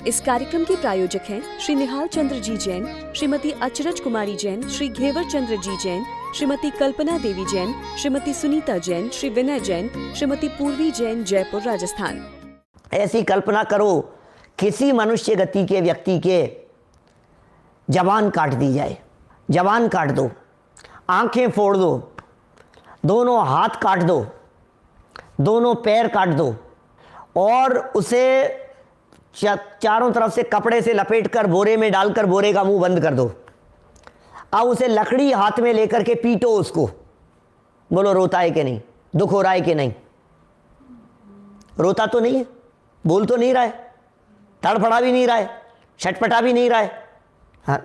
इस कार्यक्रम के प्रायोजक हैं श्री निहाल चंद्र जी जैन, श्रीमती अचरज कुमारी जैन, श्री घेवर चंद्र जी जैन, श्रीमती कल्पना देवी जैन, श्रीमती सुनीता जैन, श्री विनय जैन, श्रीमती पूर्वी जैन, जयपुर, राजस्थान। ऐसी कल्पना करो किसी मनुष्य गति के व्यक्ति के जबान काट दी जाए, जबान काट दो, आंखें फोड़ दो, दोनों हाथ काट दो, दोनों पैर काट दो और उसे चारों तरफ से कपड़े से लपेटकर बोरे में डालकर बोरे का मुंह बंद कर दो। अब उसे लकड़ी हाथ में लेकर के पीटो उसको। बोलो रोता है कि नहीं, दुख हो रहा है कि नहीं? रोता तो नहीं है, बोल तो नहीं रहा है, तड़फड़ा भी नहीं रहा है, छटपटा भी नहीं रहा है, हाँ,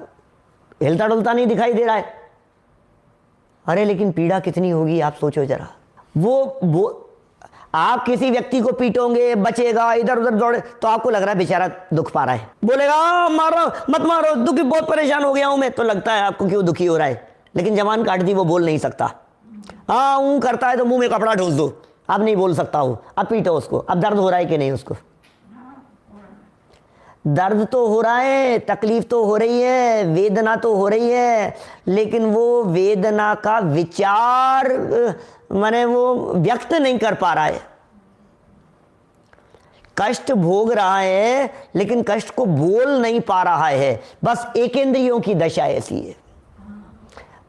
हिलता डुलता नहीं दिखाई दे रहा है। अरे लेकिन पीड़ा कितनी होगी आप सोचो जरा। वो आप किसी व्यक्ति को पीटोगे, बचेगा, इधर उधर दौड़े तो आपको लग रहा है बेचारा दुख पा रहा है, बोलेगा मारो मत मारो, दुखी, बहुत परेशान हो गया हूं मैं, तो लगता है आपको क्यों दुखी हो रहा है। लेकिन जबान काट दी, वो बोल नहीं सकता। हाँ ऊँ करता है तो मुंह में कपड़ा ठोस दो, अब नहीं बोल सकता हूं, अब पीटो उसको। अब दर्द हो रहा है कि नहीं उसको? दर्द तो हो रहा है, तकलीफ तो हो रही है, वेदना तो हो रही है, लेकिन वो वेदना का विचार माने वो व्यक्त नहीं कर पा रहा है। कष्ट भोग रहा है लेकिन कष्ट को बोल नहीं पा रहा है। बस एकेंद्रियों की दशा ऐसी है,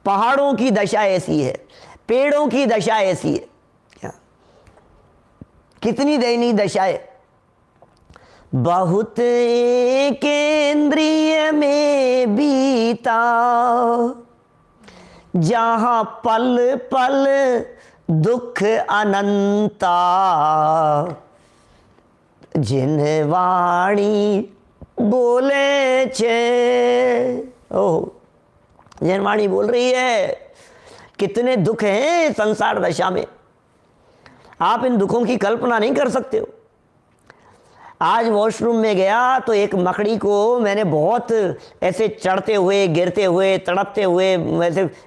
पहाड़ों की दशा ऐसी है, पेड़ों की दशा ऐसी है। क्या कितनी दयनीय दशा है। बहुत केंद्रीय में बीता, जहां पल पल दुख अनंता, जिन वाणी बोले छे। ओह, जिन वाणी बोल रही है। कितने दुख हैं संसार दशा में, आप इन दुखों की कल्पना नहीं कर सकते हो। आज वॉशरूम में गया तो एक मकड़ी को मैंने बहुत ऐसे चढ़ते हुए, गिरते हुए, तड़पते हुए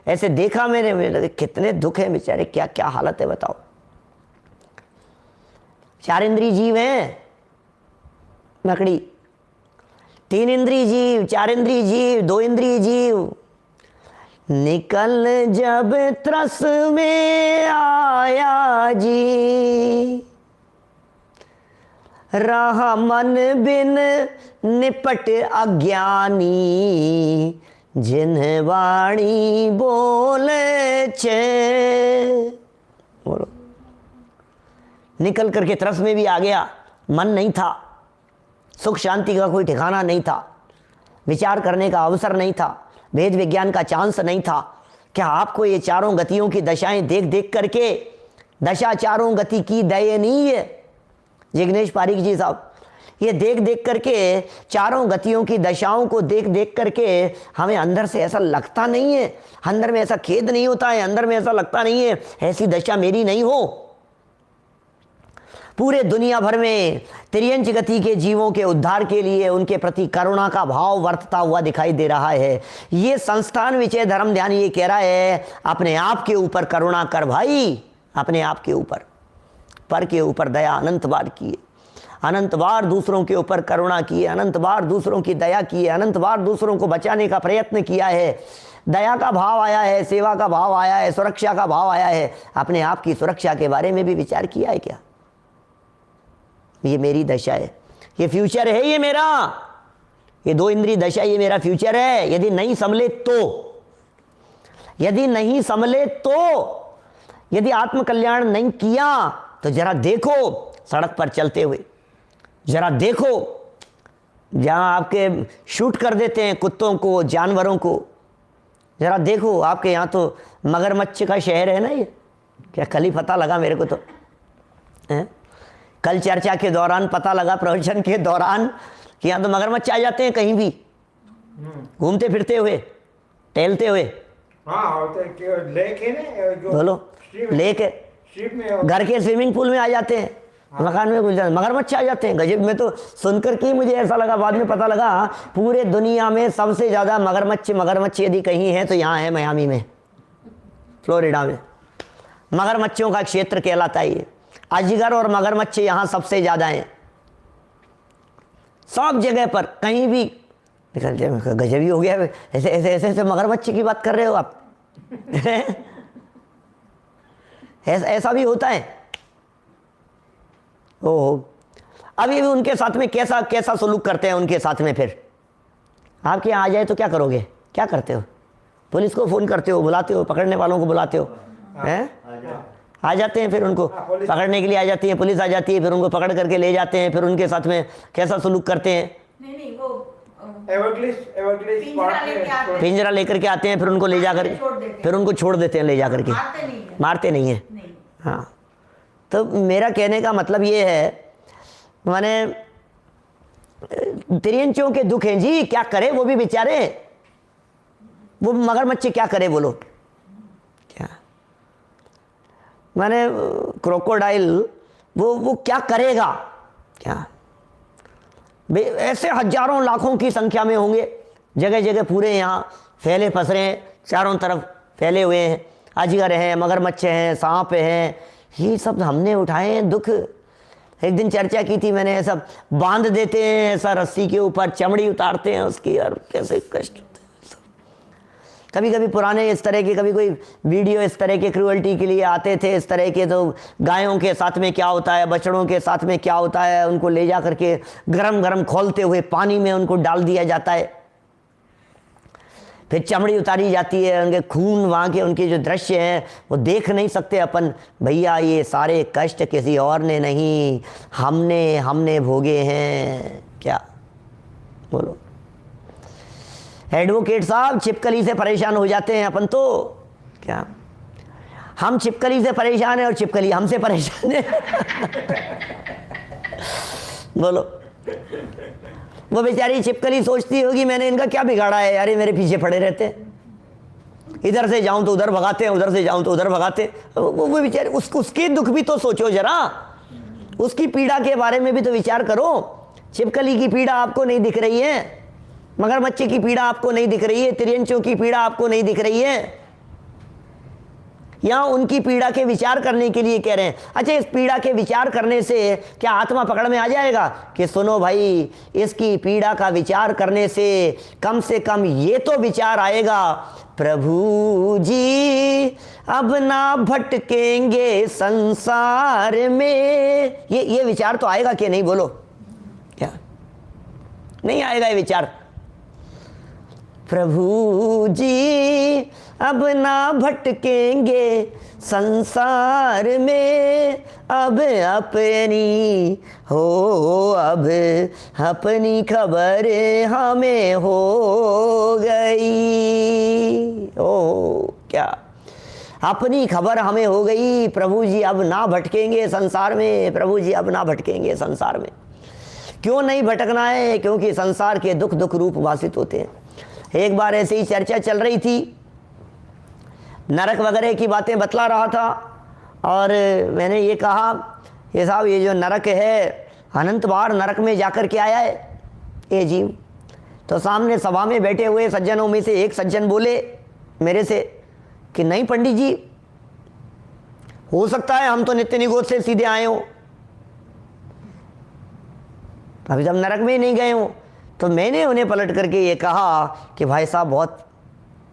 ऐसे देखा मैंने। कितने दुख हैं बेचारे, क्या क्या हालत है बताओ। 4 इंद्रिय जीव हैं मकड़ी, 3 इंद्रिय जीव, 4 इंद्रिय जीव, 2 इंद्रिय जीव। निकल जब त्रस में आया जी, रहा मन बिन निपट अज्ञानी, जिन वाणी बोले छे। बोलो, निकल करके त्रस में भी आ गया, मन नहीं था, सुख शांति का कोई ठिकाना नहीं था, विचार करने का अवसर नहीं था, वेद विज्ञान का चांस नहीं था। क्या आपको ये चारों गतियों की दशाएं देख देख करके, दशा चारों गति की दयनीय, जिग्नेश पारीक जी साहब, ये देख देख करके, चारों गतियों की दशाओं को देख देख करके हमें अंदर से ऐसा लगता नहीं है, अंदर में ऐसा खेद नहीं होता है, अंदर में ऐसा लगता नहीं है ऐसी दशा मेरी नहीं हो। पूरे दुनिया भर में त्रियंच गति के जीवों के उद्धार के लिए उनके प्रति करुणा का भाव वर्तता हुआ दिखाई दे रहा है। ये संस्थान विजय धर्म ध्यान ये कह रहा है, अपने आप के ऊपर करुणा कर भाई, अपने आप के ऊपर, पर के ऊपर दया अनंत बार किए, अनंत बार दूसरों के ऊपर करुणा किए, अनंत बार दूसरों की दया की है, अनंत बार दूसरों को बचाने का प्रयत्न किया है। दया का भाव आया है, सेवा का भाव आया है, सुरक्षा का भाव आया है। अपने आप की सुरक्षा के बारे में भी विचार किया है क्या? ये मेरी दशा है, ये फ्यूचर है, ये मेरा, ये 2 इंद्रिय दशा ये मेरा फ्यूचर है। यदि नहीं संभले तो, यदि नहीं संभले तो, यदि आत्मकल्याण नहीं किया तो जरा देखो सड़क पर चलते हुए, जरा देखो जहां आपके शूट कर देते हैं कुत्तों को, जानवरों को, जरा देखो। आपके यहाँ तो मगरमच्छ का शहर है ना ये, क्या कल ही पता लगा मेरे को तो है? कल चर्चा के दौरान पता लगा, प्रवचन के दौरान, कि यहाँ तो मगरमच्छ आ जाते हैं कहीं भी, घूमते फिरते हुए, टहलते हुए। बोलो, लेक है, घर के स्विमिंग पूल में आ जाते हैं, मकान में घुस जाते, मगरमच्छ आ जाते हैं। गजब, में तो सुनकर के मुझे ऐसा लगा, बाद में पता लगा पूरे दुनिया में सबसे ज़्यादा मगरमच्छ यदि कहीं है तो यहाँ है, मियामी में, फ्लोरिडा में। मगरमच्छों का क्षेत्र कहलाता है ये। अजगर और मगरमच्छ यहाँ सबसे ज़्यादा हैं। सब जगह पर कहीं भी निकलते हैं। गजब ही हो गया, ऐसे ऐसे ऐसे ऐसे मगरमच्छ की बात कर रहे हो आप। ऐसा भी होता है। ओहो, अभी भी उनके साथ में कैसा कैसा सलूक करते हैं उनके साथ में। फिर आपके यहाँ आ जाए तो क्या करोगे, क्या करते हो? पुलिस को फ़ोन करते हो, बुलाते हो, पकड़ने वालों को बुलाते हो? हैं? आ जाते हैं, फिर उनको पकड़ने के लिए आ जाती है पुलिस, आ जाती है, फिर उनको पकड़ करके ले जाते हैं, फिर उनके साथ में कैसा सलूक करते हैं? नहीं वो पिंजरा लेकर के आते हैं, फिर उनको ले जाकर फिर उनको छोड़ देते हैं ले जा करके, मारते नहीं है। हाँ, तो मेरा कहने का मतलब ये है, माने तिरियंचों के दुख हैं जी, क्या करे वो भी बेचारे, वो मगरमच्छ क्या करे बोलो? क्या माने क्रोकोडाइल वो क्या करेगा? क्या ऐसे हजारों लाखों की संख्या में होंगे, जगह जगह पूरे यहाँ फैले पसरे हैं, चारों तरफ फैले हुए हैं, अजगर हैं, मगरमच्छ हैं, सांप हैं, ये सब हमने उठाए हैं दुख। एक दिन चर्चा की थी मैंने, ऐसा बांध देते हैं ऐसा रस्सी के ऊपर, चमड़ी उतारते हैं उसकी, और कैसे कष्ट होते हैं। कभी कभी पुराने इस तरह के, कभी कोई वीडियो इस तरह के क्रूअल्टी के लिए आते थे इस तरह के, तो गायों के साथ में क्या होता है, बछड़ों के साथ में क्या होता है, उनको ले जा करके गरम गरम खोलते हुए पानी में उनको डाल दिया जाता है, फिर चमड़ी उतारी जाती है, उनके खून, वहाँ के उनके जो दृश्य हैं वो देख नहीं सकते अपन। भैया ये सारे कष्ट किसी और ने नहीं, हमने भोगे हैं। क्या बोलो एडवोकेट साहब, छिपकली से परेशान हो जाते हैं अपन तो। क्या हम छिपकली से परेशान है और छिपकली हमसे परेशान है? बोलो, वो बेचारी छिपकली सोचती होगी मैंने इनका क्या बिगाड़ा है यार, ये मेरे पीछे पड़े रहते हैं, इधर से जाऊं तो उधर भगाते हैं, उधर से जाऊं तो उधर भगाते। वो बेचारी उसके दुख भी तो सोचो जरा, उसकी पीड़ा के बारे में भी तो विचार करो। छिपकली की पीड़ा आपको नहीं दिख रही है, मगरमच्छ की पीड़ा आपको नहीं दिख रही है, तिरियंचों की पीड़ा आपको नहीं दिख रही है। यहाँ उनकी पीड़ा के विचार करने के लिए कह रहे हैं। अच्छा, इस पीड़ा के विचार करने से क्या आत्मा पकड़ में आ जाएगा कि सुनो भाई, इसकी पीड़ा का विचार करने से कम ये तो विचार आएगा, प्रभु जी अब ना भटकेंगे संसार में। ये विचार तो आएगा कि नहीं बोलो? क्या नहीं आएगा ये विचार? प्रभु जी अब ना भटकेंगे संसार में, अब अपनी खबर हमें हो गई। ओ क्या अपनी खबर हमें हो गई, प्रभु जी अब ना भटकेंगे संसार में, प्रभु जी अब ना भटकेंगे संसार में। क्यों नहीं भटकना है? क्योंकि संसार के दुख दुख रूप वासित होते हैं। एक बार ऐसे ही चर्चा चल रही थी, नरक वगैरह की बातें बतला रहा था, और मैंने ये कहा ये साहब, ये जो नरक है अनंत बार नरक में जाकर के आया है ये जीव। तो सामने सभा में बैठे हुए सज्जनों में से एक सज्जन बोले मेरे से कि नहीं पंडित जी, हो सकता है हम तो नित्य निगोद से सीधे आए हो, अभी तक नरक में ही नहीं गए हो। तो मैंने उन्हें पलट करके ये कहा कि भाई साहब बहुत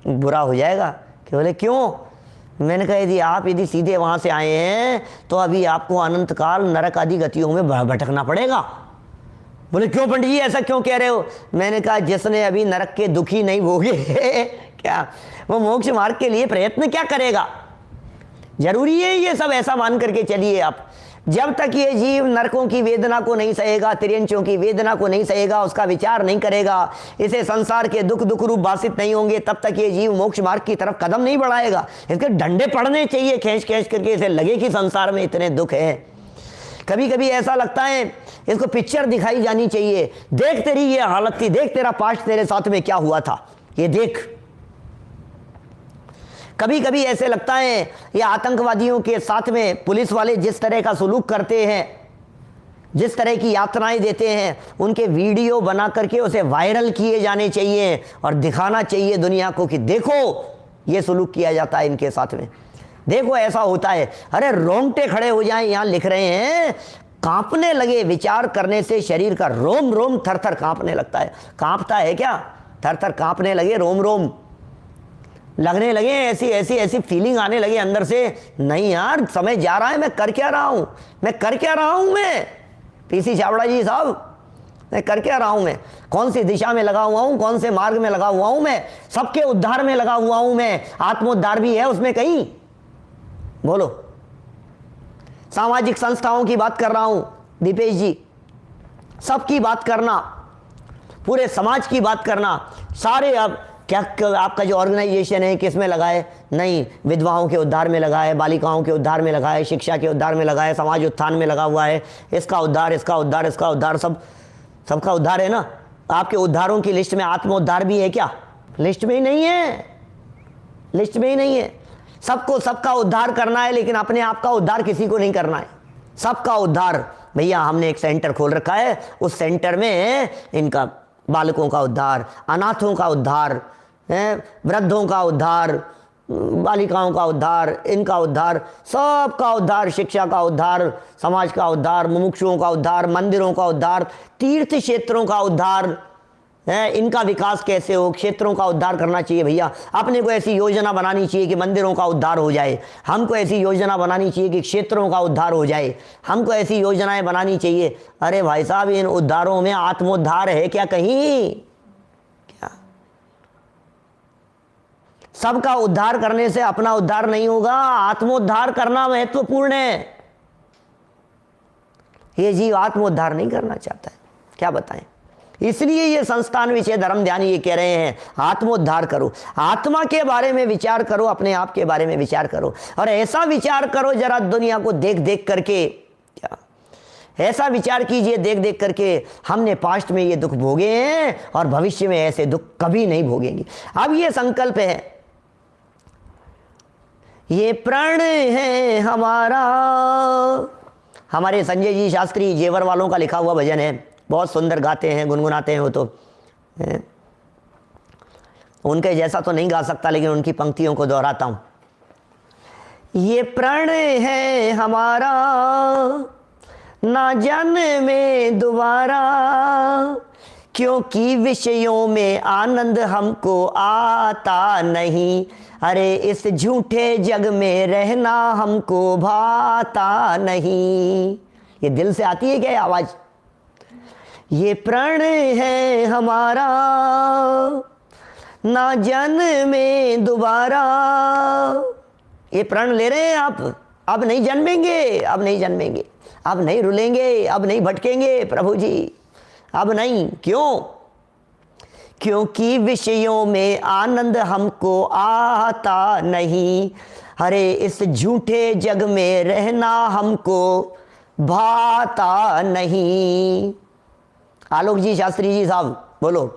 बुरा हो जाएगा। कि बोले क्यों? मैंने कहा यदि सीधे वहाँ से आए हैं तो अभी आपको अनंत काल नरक आदि गतियों में भटकना पड़ेगा। बोले क्यों पंडित जी, ऐसा क्यों कह रहे हो? मैंने कहा जिसने अभी नरक के दुख ही नहीं भोगे क्या वो मोक्ष मार्ग के लिए प्रयत्न क्या करेगा? जरूरी है ये सब ऐसा मान करके चलिए आप। जब तक ये जीव नरकों की वेदना को नहीं सहेगा, तिर्यंचों की वेदना को नहीं सहेगा, उसका विचार नहीं करेगा, इसे संसार के दुख दुख रूप बासित नहीं होंगे, तब तक ये जीव मोक्ष मार्ग की तरफ कदम नहीं बढ़ाएगा। इसके डंडे पड़ने चाहिए खींच खींच करके, इसे लगे कि संसार में इतने दुख है। कभी कभी ऐसा लगता है इसको पिक्चर दिखाई जानी चाहिए, देख तेरी ये हालत थी, देख तेरा पास्ट तेरे साथ में क्या हुआ था, ये देख। कभी कभी ऐसे लगता है ये आतंकवादियों के साथ में पुलिस वाले जिस तरह का सलूक करते हैं, जिस तरह की यातनाएं देते हैं, उनके वीडियो बना करके उसे वायरल किए जाने चाहिए और दिखाना चाहिए दुनिया को कि देखो ये सलूक किया जाता है इनके साथ में, देखो ऐसा होता है। अरे रोंगटे खड़े हो जाएं। यहाँ लिख रहे हैं कांपने लगे, विचार करने से शरीर का रोम रोम थर थर कांपने लगता है। कांपता है क्या? थर थर कांपने लगे, रोम रोम लगने लगे, ऐसी ऐसी ऐसी फीलिंग आने लगी अंदर से, नहीं यार समय जा रहा है, मैं कर क्या रहा हूं, मैं कर क्या रहा हूं, मैं पीसी छाबड़ा जी साहब, मैं कर क्या रहा हूं, मैं कौन सी दिशा में लगा हुआ हूं, कौन से मार्ग में लगा हुआ हूं, मैं सबके उद्धार में लगा हुआ हूं, मैं आत्मोद्धार भी है उसमें कहीं, बोलो। सामाजिक संस्थाओं की बात कर रहा हूं दीपेश जी, सबकी बात करना, पूरे समाज की बात करना, सारे अब क्या आपका जो ऑर्गेनाइजेशन है किस में लगा है? नहीं, विधवाओं के उद्धार में लगा है, बालिकाओं के उद्धार में लगा है, शिक्षा के उद्धार में लगा है, समाज उत्थान में लगा हुआ है, इसका उद्धार, इसका उद्धार, इसका उद्धार, सबका उद्धार है ना। आपके उद्धारों की लिस्ट में आत्मोद्धार भी है क्या? लिस्ट में ही नहीं है, लिस्ट में ही नहीं है। सबको सबका उद्धार करना है, लेकिन अपने आप का उद्धार किसी को नहीं करना है। सबका उद्धार, भैया हमने एक सेंटर खोल रखा है, उस सेंटर में इनका बालकों का उद्धार, अनाथों का उद्धार, वृद्धों का उद्धार, बालिकाओं का उद्धार, इनका उद्धार, सबका उद्धार, शिक्षा का उद्धार, समाज का उद्धार, मुमुक्षुओं का उद्धार, मंदिरों का उद्धार, तीर्थ क्षेत्रों का उद्धार है, इनका विकास कैसे हो, क्षेत्रों का उद्धार करना चाहिए भैया। अपने को ऐसी योजना बनानी चाहिए कि मंदिरों का उद्धार हो जाए, हमको ऐसी योजना बनानी चाहिए कि क्षेत्रों का उद्धार हो जाए, हमको ऐसी योजनाएं बनानी चाहिए। अरे भाई साहब, इन उद्धारों में आत्मोद्धार है क्या कहीं? क्या सबका उद्धार करने से अपना उद्धार नहीं होगा, आत्मोद्धार करना महत्वपूर्ण है। ये जीव आत्मोद्धार नहीं करना चाहता है, क्या बताएं। इसलिए ये संस्थान विषय धर्म ध्यान ये कह रहे हैं, आत्मोद्धार करो, आत्मा के बारे में विचार करो, अपने आप के बारे में विचार करो, और ऐसा विचार करो जरा दुनिया को देख देख करके, क्या ऐसा विचार कीजिए देख देख करके, हमने पास्ट में ये दुख भोगे हैं और भविष्य में ऐसे दुख कभी नहीं भोगेंगे। अब ये संकल्प है, ये प्रण है हमारा, हमारे संजय जी शास्त्री जेवर वालों का लिखा हुआ भजन है, बहुत सुंदर गाते हैं, गुनगुनाते हैं वो तो, उनके जैसा तो नहीं गा सकता, लेकिन उनकी पंक्तियों को दोहराता हूं। ये प्रण है हमारा ना जन्मे दोबारा, क्योंकि विषयों में आनंद हमको आता नहीं, अरे इस झूठे जग में रहना हमको भाता नहीं। ये दिल से आती है क्या ये आवाज? ये प्रण है हमारा ना जन्मे दोबारा, ये प्रण ले रहे हैं आप, अब नहीं जन्मेंगे, अब नहीं जन्मेंगे, अब नहीं रुलेंगे, अब नहीं भटकेंगे प्रभु जी, अब नहीं। क्यों? क्योंकि विषयों में आनंद हमको आता नहीं, अरे इस झूठे जग में रहना हमको भाता नहीं। आलोक जी शास्त्री जी साहब बोलो,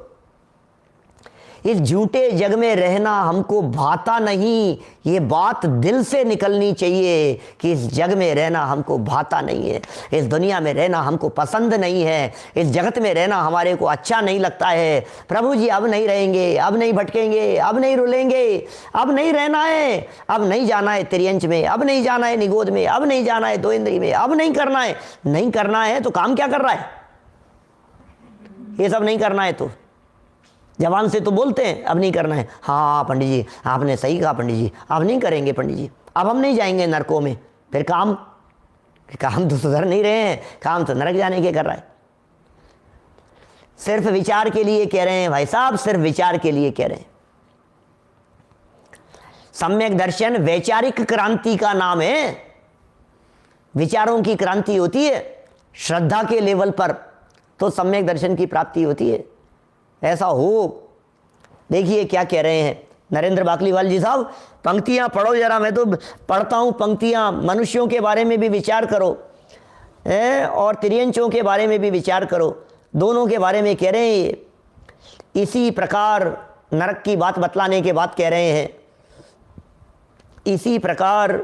इस झूठे जग में रहना हमको भाता नहीं, ये बात दिल से निकलनी चाहिए कि इस जग में रहना हमको भाता नहीं है, इस दुनिया में रहना हमको पसंद नहीं है, इस जगत में रहना हमारे को अच्छा नहीं लगता है। प्रभु जी अब नहीं रहेंगे, अब नहीं भटकेंगे, अब नहीं रुलेंगे, अब नहीं रहना है, अब नहीं जाना है तिर्यंच में, अब नहीं जाना है निगोद में, अब नहीं जाना है दो इंद्री में, अब नहीं करना है। नहीं करना है तो काम क्या कर रहा है? ये सब नहीं करना है तो जवान से तो बोलते हैं अब नहीं करना है। हाँ पंडित जी आपने सही कहा, पंडित जी अब नहीं करेंगे, पंडित जी अब हम नहीं जाएंगे नरकों में। फिर काम तो सुधर नहीं रहे हैं, काम तो नरक जाने के कर रहा है। सिर्फ विचार के लिए कह रहे हैं भाई साहब, सिर्फ विचार के लिए कह रहे हैं। सम्यक दर्शन वैचारिक क्रांति का नाम है। विचारों की क्रांति होती है श्रद्धा के लेवल पर, तो सम्यक दर्शन की प्राप्ति होती है। ऐसा हो, देखिए क्या कह रहे हैं नरेंद्र बाकलीवाल जी साहब, पंक्तियां पढ़ो जरा, मैं तो पढ़ता हूं पंक्तियां। मनुष्यों के बारे में भी विचार करो और तिर्यंचों के बारे में भी विचार करो, दोनों के बारे में कह रहे हैं। इसी प्रकार नरक की बात बतलाने के बाद कह रहे हैं, इसी प्रकार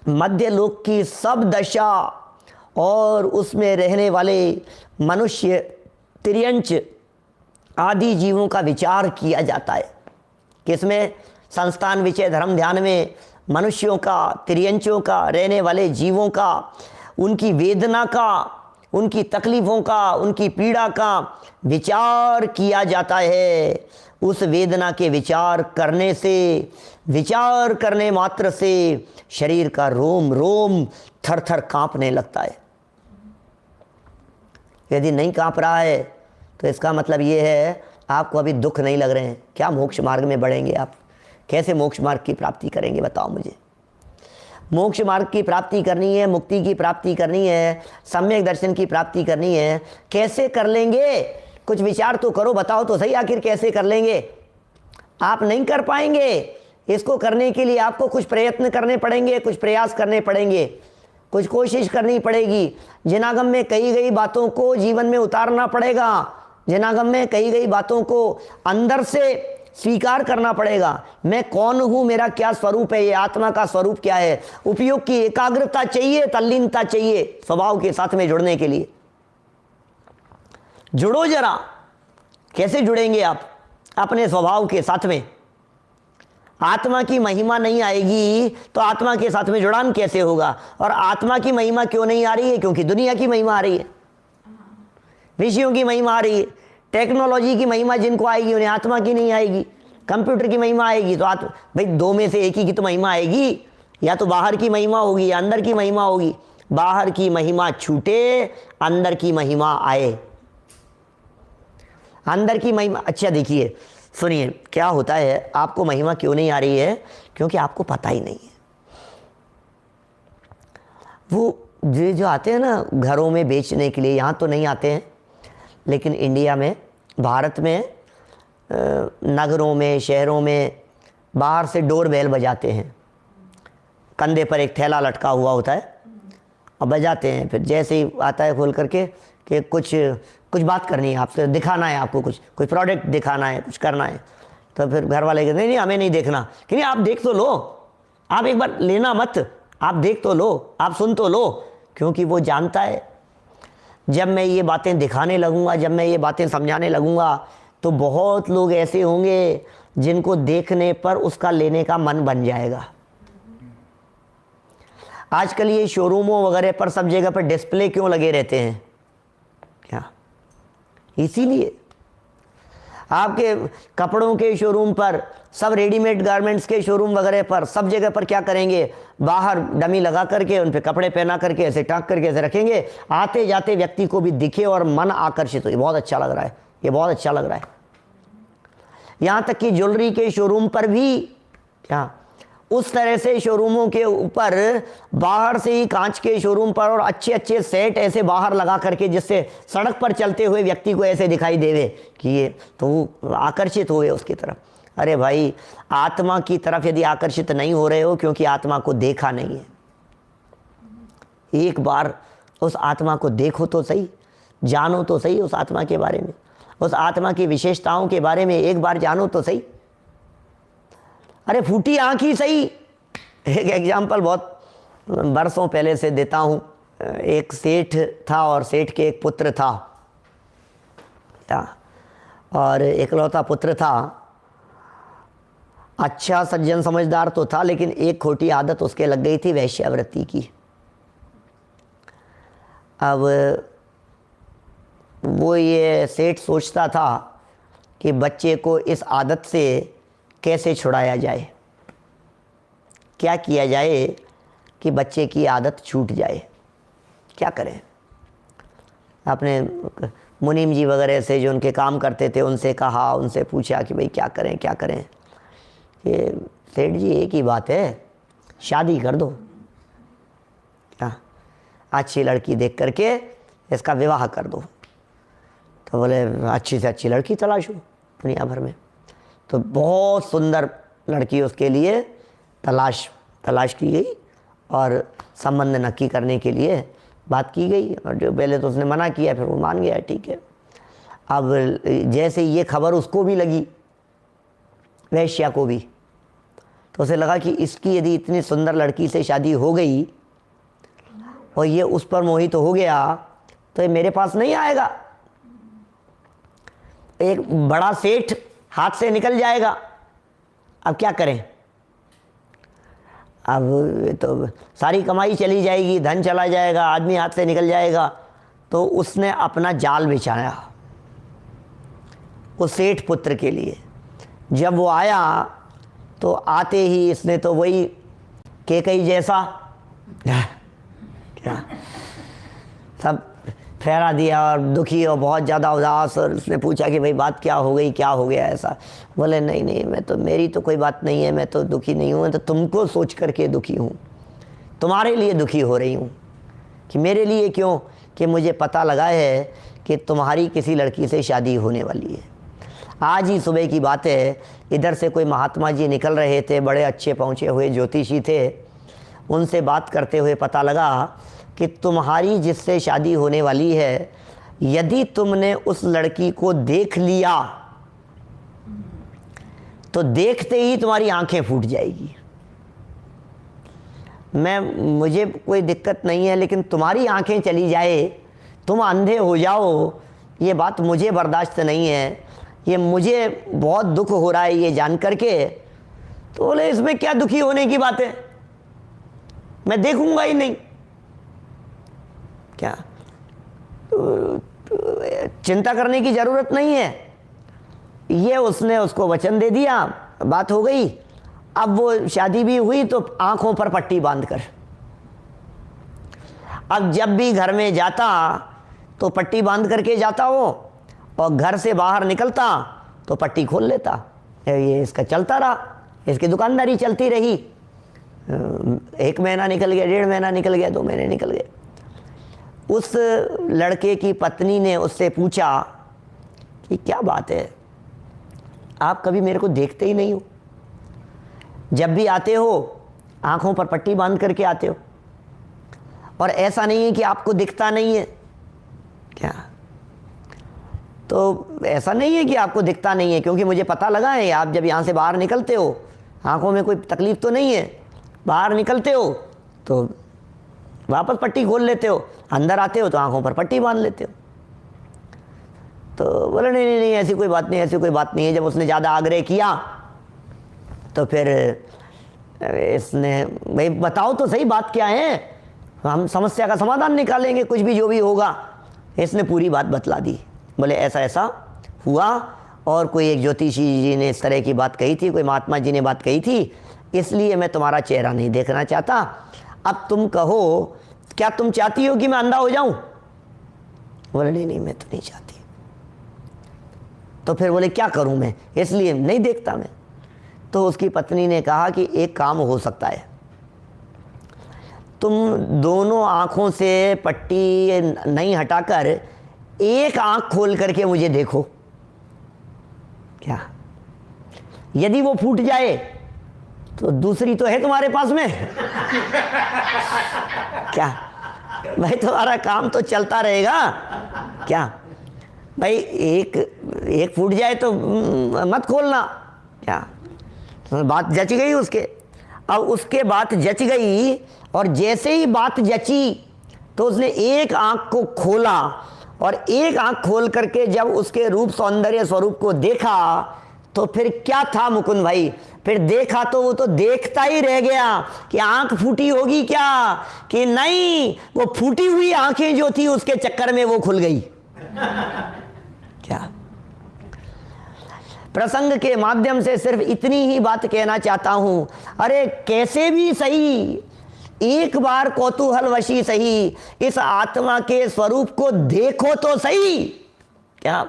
मध्य लोक की सब दशा और उसमें रहने वाले मनुष्य, तिर्यंच आदि जीवों का विचार किया जाता है। किसमें? संस्थान विषय धर्म ध्यान में मनुष्यों का, तिर्यंचों का, रहने वाले जीवों का, उनकी वेदना का, उनकी तकलीफ़ों का, उनकी पीड़ा का विचार किया जाता है। उस वेदना के विचार करने से, विचार करने मात्र से शरीर का रोम रोम थर थर कांपने लगता है। यदि नहीं कांप रहा है तो इसका मतलब ये है आपको अभी दुख नहीं लग रहे हैं। क्या मोक्ष मार्ग में बढ़ेंगे आप? कैसे मोक्ष मार्ग की प्राप्ति करेंगे बताओ मुझे। मोक्ष मार्ग की प्राप्ति करनी है, मुक्ति की प्राप्ति करनी है, सम्यक दर्शन की प्राप्ति करनी है, कैसे कर लेंगे? कुछ विचार तो करो, बताओ तो सही आखिर कैसे कर लेंगे। आप नहीं कर पाएंगे। इसको करने के लिए आपको कुछ प्रयत्न करने पड़ेंगे, कुछ प्रयास करने पड़ेंगे, कुछ कोशिश करनी पड़ेगी। जिनागम में कही गई बातों को जीवन में उतारना पड़ेगा। जिनागम में कही गई बातों को अंदर से स्वीकार करना पड़ेगा। मैं कौन हूं, मेरा क्या स्वरूप है, ये आत्मा का स्वरूप क्या है। उपयोग की एकाग्रता चाहिए, तल्लीनता चाहिए स्वभाव के साथ में जुड़ने के लिए। जुड़ो जरा। कैसे जुड़ेंगे आप अपने स्वभाव के साथ में? आत्मा की महिमा नहीं आएगी तो आत्मा के साथ में जुड़ान कैसे होगा? और आत्मा की महिमा क्यों नहीं आ रही है? क्योंकि दुनिया की महिमा आ रही है, विषयों की महिमा आ रही है। टेक्नोलॉजी की महिमा जिनको आएगी उन्हें आत्मा की नहीं आएगी। कंप्यूटर की महिमा आएगी तो भाई दो में से एक ही की तो महिमा आएगी। या तो बाहर की महिमा होगी या अंदर की महिमा होगी। बाहर की महिमा छूटे, अंदर की महिमा आए। अंदर की महिमा, अच्छा देखिए सुनिए क्या होता है। आपको महिमा क्यों नहीं आ रही है? क्योंकि आपको पता ही नहीं है। वो जो आते हैं ना घरों में बेचने के लिए, यहाँ तो नहीं आते हैं लेकिन इंडिया में, भारत में, नगरों में, शहरों में बाहर से डोर बेल बजाते हैं। कंधे पर एक थैला लटका हुआ होता है और बजाते हैं। फिर जैसे ही आता है खोल करके कि कुछ बात करनी है आपसे, दिखाना है आपको, कुछ प्रोडक्ट दिखाना है, कुछ करना है। तो फिर घर वाले कहते नहीं हमें नहीं देखना। कि नहीं आप देख तो लो, आप एक बार लेना मत, आप देख तो लो, आप सुन तो लो। क्योंकि वो जानता है जब मैं ये बातें दिखाने लगूंगा, जब मैं ये बातें समझाने लगूंगा तो बहुत लोग ऐसे होंगे जिनको देखने पर उसका लेने का मन बन जाएगा। आजकल ये शोरूमों वगैरह पर सब जगह पर डिस्प्ले क्यों लगे रहते हैं? क्या इसीलिए आपके कपड़ों के शोरूम पर, सब रेडीमेड गारमेंट्स के शोरूम वगैरह पर, सब जगह पर क्या करेंगे, बाहर डमी लगा करके उन पे कपड़े पहना करके ऐसे टाँग करके ऐसे रखेंगे। आते जाते व्यक्ति को भी दिखे और मन आकर्षित हो, ये बहुत अच्छा लग रहा है, ये बहुत अच्छा लग रहा है। यहाँ तक कि ज्वेलरी के शोरूम पर भी क्या उस तरह से शोरूमों के ऊपर बाहर से ही कांच के शोरूम पर और अच्छे अच्छे सेट ऐसे बाहर लगा करके जिससे सड़क पर चलते हुए व्यक्ति को ऐसे दिखाई देवे कि ये तो वो आकर्षित हुए उसकी तरफ। अरे भाई आत्मा की तरफ यदि आकर्षित नहीं हो रहे हो क्योंकि आत्मा को देखा नहीं है। एक बार उस आत्मा को देखो तो सही, जानो तो सही उस आत्मा के बारे में, उस आत्मा की विशेषताओं के बारे में एक बार जानो तो सही। अरे फूटी आँख ही सही। एक एग्जाम्पल बहुत बरसों पहले से देता हूँ। एक सेठ था और सेठ के एक पुत्र था और एकलौता पुत्र था। अच्छा सज्जन समझदार तो था लेकिन एक खोटी आदत उसके लग गई थी वैश्यावृत्ति की। अब वो ये सेठ सोचता था कि बच्चे को इस आदत से कैसे छुड़ाया जाए, क्या किया जाए कि बच्चे की आदत छूट जाए, क्या करें। आपने मुनीम जी वगैरह से जो उनके काम करते थे उनसे कहा, उनसे पूछा कि भाई क्या करें क्या करें। ये सेठ जी एक ही बात है, शादी कर दो, क्या अच्छी लड़की देख करके इसका विवाह कर दो। तो बोले अच्छी से अच्छी लड़की तलाशो दुनिया भर में। तो बहुत सुंदर लड़की उसके लिए तलाश की गई और संबंध नक्की करने के लिए बात की गई। और जो पहले तो उसने मना किया, फिर वो मान गया ठीक है। अब जैसे ये खबर उसको भी लगी, वैश्या को भी, तो उसे लगा कि इसकी यदि इतनी सुंदर लड़की से शादी हो गई और ये उस पर मोहित हो गया तो ये मेरे पास नहीं आएगा, एक बड़ा सेठ हाथ से निकल जाएगा। अब क्या करें? अब तो सारी कमाई चली जाएगी, धन चला जाएगा, आदमी हाथ से निकल जाएगा। तो उसने अपना जाल बिछाया उस सेठ पुत्र के लिए। जब वो आया तो आते ही इसने तो वही केकई जैसा क्या सब फेरा दिया और दुखी और बहुत ज़्यादा उदास। और उसने पूछा कि भाई बात क्या हो गई, क्या हो गया ऐसा? बोले नहीं नहीं, मैं तो, मेरी तो कोई बात नहीं है, मैं तो दुखी नहीं हूँ, मैं तो तुमको सोच करके दुखी हूँ, तुम्हारे लिए दुखी हो रही हूँ। कि मेरे लिए क्यों? कि मुझे पता लगा है कि तुम्हारी किसी लड़की से शादी होने वाली है। आज ही सुबह की बात है, इधर से कोई महात्मा जी निकल रहे थे, बड़े अच्छे पहुँचे हुए ज्योतिषी थे। उनसे बात करते हुए पता लगा कि तुम्हारी जिससे शादी होने वाली है, यदि तुमने उस लड़की को देख लिया तो देखते ही तुम्हारी आंखें फूट जाएगी। मुझे कोई दिक्कत नहीं है, लेकिन तुम्हारी आंखें चली जाए, तुम अंधे हो जाओ, ये बात मुझे बर्दाश्त नहीं है। ये मुझे बहुत दुख हो रहा है ये जान करके। तो बोले इसमें क्या दुखी होने की बात है, मैं देखूंगा ही नहीं। क्या चिंता करने की ज़रूरत नहीं है। ये उसने उसको वचन दे दिया, बात हो गई। अब वो शादी भी हुई तो आंखों पर पट्टी बांधकर। अब जब भी घर में जाता तो पट्टी बांध करके जाता वो, और घर से बाहर निकलता तो पट्टी खोल लेता। ये इसका चलता रहा, इसकी दुकानदारी चलती रही। 1 महीना निकल गया, 1.5 महीना निकल गया, 2 महीने निकल गए। उस लड़के की पत्नी ने उससे पूछा कि क्या बात है, आप कभी मेरे को देखते ही नहीं हो, जब भी आते हो आंखों पर पट्टी बांध करके आते हो, और ऐसा नहीं है कि आपको दिखता नहीं है क्या? तो ऐसा नहीं है कि आपको दिखता नहीं है, क्योंकि मुझे पता लगा है आप जब यहाँ से बाहर निकलते हो आंखों में कोई तकलीफ तो नहीं है, बाहर निकलते हो तो वापस पट्टी खोल लेते हो, अंदर आते हो तो आंखों पर पट्टी बांध लेते हो। तो बोले नहीं नहीं नहीं, ऐसी कोई बात नहीं, ऐसी कोई बात नहीं है। जब उसने ज़्यादा आग्रह किया तो फिर इसने, भाई बताओ तो सही बात क्या है, हम समस्या का समाधान निकालेंगे, कुछ भी जो भी होगा। इसने पूरी बात बतला दी। बोले ऐसा ऐसा हुआ, और कोई एक ज्योतिषी जी ने इस तरह की बात कही थी, कोई महात्मा जी ने बात कही थी, इसलिए मैं तुम्हारा चेहरा नहीं देखना चाहता। अब तुम कहो, क्या तुम चाहती हो कि मैं अंधा हो जाऊं? बोले नहीं नहीं, मैं तो नहीं चाहती। तो फिर बोले क्या करूं मैं, इसलिए नहीं देखता मैं। तो उसकी पत्नी ने कहा कि एक काम हो सकता है, तुम दोनों आंखों से पट्टी नहीं हटाकर एक आंख खोल करके मुझे देखो। क्या? यदि वो फूट जाए तो दूसरी तो है तुम्हारे पास में क्या? भाई तुम्हारा काम तो चलता रहेगा क्या? भाई एक फूट जाए तो मत खोलना क्या? तो बात जच गई उसके। अब उसके बात जच गई, और जैसे ही बात जची तो उसने एक आंख को खोला, और एक आंख खोल करके जब उसके रूप सौंदर्य स्वरूप को देखा तो फिर क्या था मुकुंद भाई, फिर देखा तो वो तो देखता ही रह गया कि आंख फूटी होगी क्या, कि नहीं, वो फूटी हुई आंखें जो थी उसके चक्कर में वो खुल गई। क्या? प्रसंग के माध्यम से सिर्फ इतनी ही बात कहना चाहता हूं, अरे कैसे भी सही, एक बार कौतूहलवशी सही इस आत्मा के स्वरूप को देखो तो सही। क्या?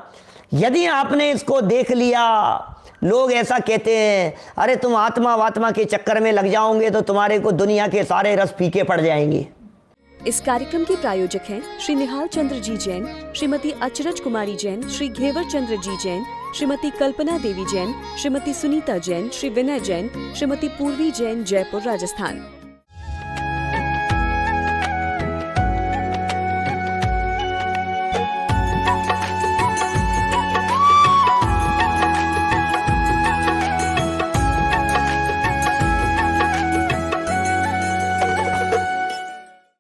यदि आपने इसको देख लिया, लोग ऐसा कहते हैं, अरे तुम आत्मा वात्मा के चक्कर में लग जाओगे तो तुम्हारे को दुनिया के सारे रस फीके पड़ जाएंगे। इस कार्यक्रम के प्रायोजक हैं श्री निहाल चंद्र जी जैन, श्रीमती अचरज कुमारी जैन, श्री घेवर चंद्र जी जैन, श्रीमती कल्पना देवी जैन, श्रीमती सुनीता जैन, श्री विनय जैन, श्रीमती पूर्वी जैन, जयपुर, राजस्थान।